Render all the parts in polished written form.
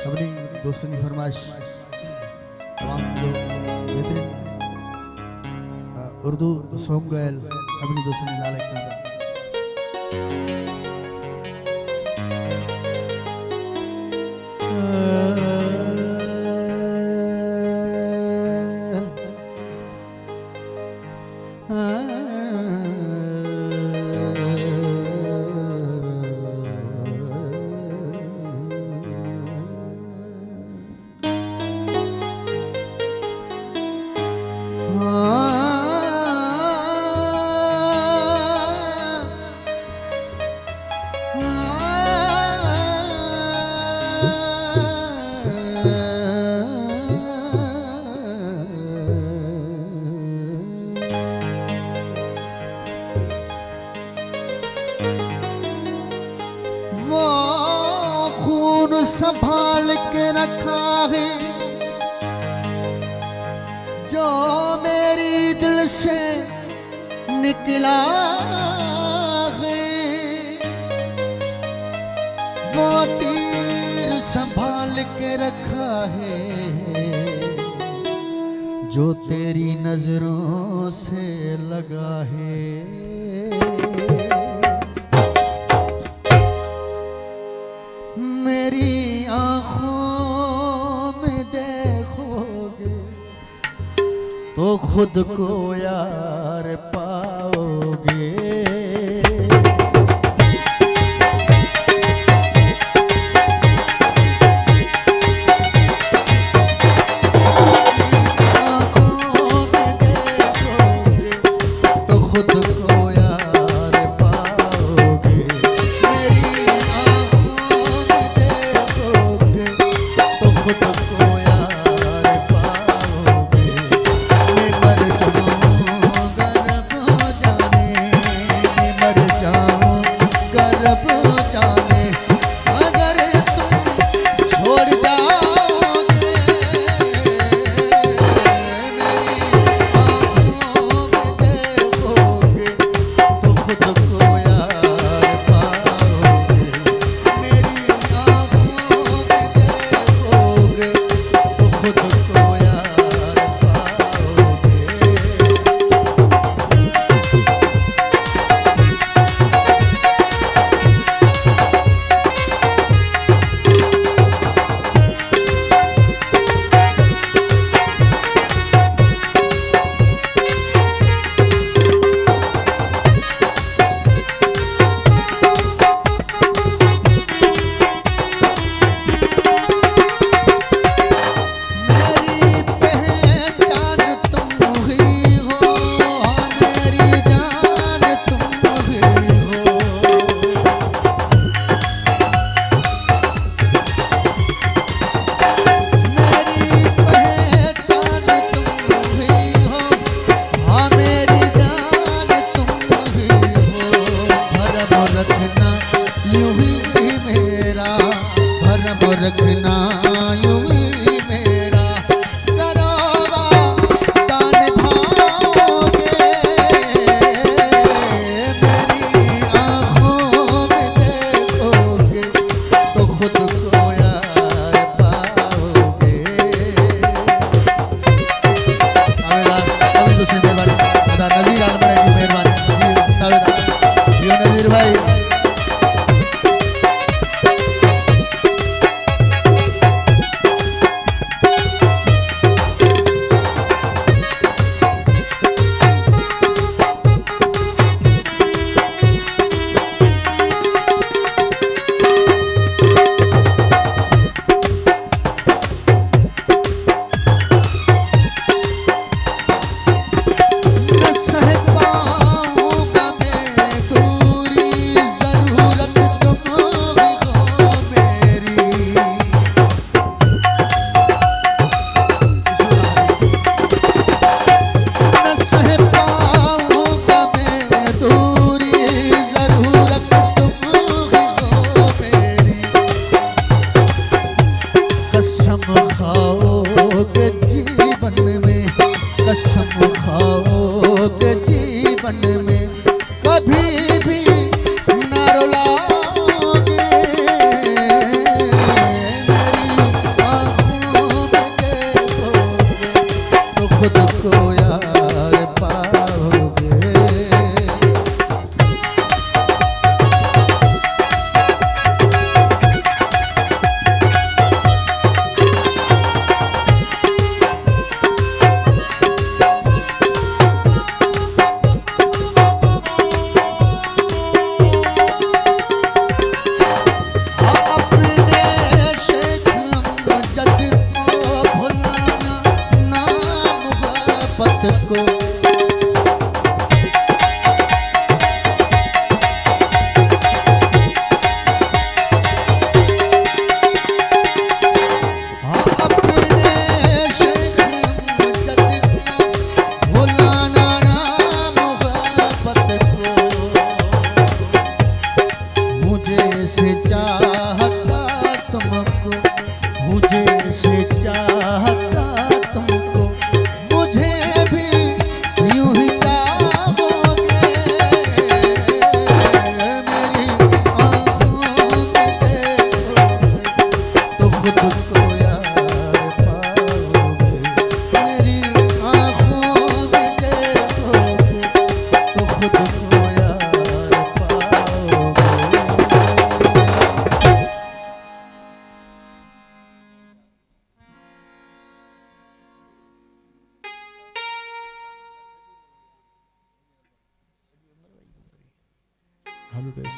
सबनी दोस्तों की फरमाइश तमाम जो बेहतरीन उर्दू सॉन्ग गायल सबनी दोस्तों ने लाल चाहता संभाल के रखा है जो मेरी दिल से निकला है, वो तीर संभाल के रखा है जो तेरी नजरों से लगा है। मेरी आँखों में देखोगे तो खुद को यार पाओगे। आँखों में देखोगे तो खुद को यार पाओगे। मेरी खुद को यार पाओगे। मैं मर जाऊं गर्भ जाने, मैं मर जाऊं गर्भ जाने अगर तुम छोड़ जाओगे। मेरी आँखों में देखोगे तो खुद को यार पाओगे। मेरी आँखों में देखोगे तो खुद को यार पाओगे। मेरी पहचान तुम ही हो, मेरी जान तुम ही हो। मेरी पहचान तुम ही हो, हाँ मेरी जान तुम ही हो। भरम रखना यूं ही मेरा, भरम रखना यूं ही मेरा। करोगा दान भाओगे। मेरी आँखों में देखोगे तो खुद को यार पाओगे। सभी दूसरी मेहरबानी नजीर आलम की मेहरबानी नजीर भाई। खुद को यार पाओगे, मेरी आँखों में देखोगे तो खुद को यार पाओगे। हॉलिडेज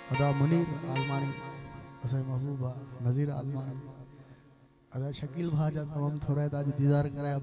अदा मुनीर आलमानी, असां महबूबा नज़ीर आलमानी, अदा शकील भा जा तमाम थोरा आज दीदार कराया।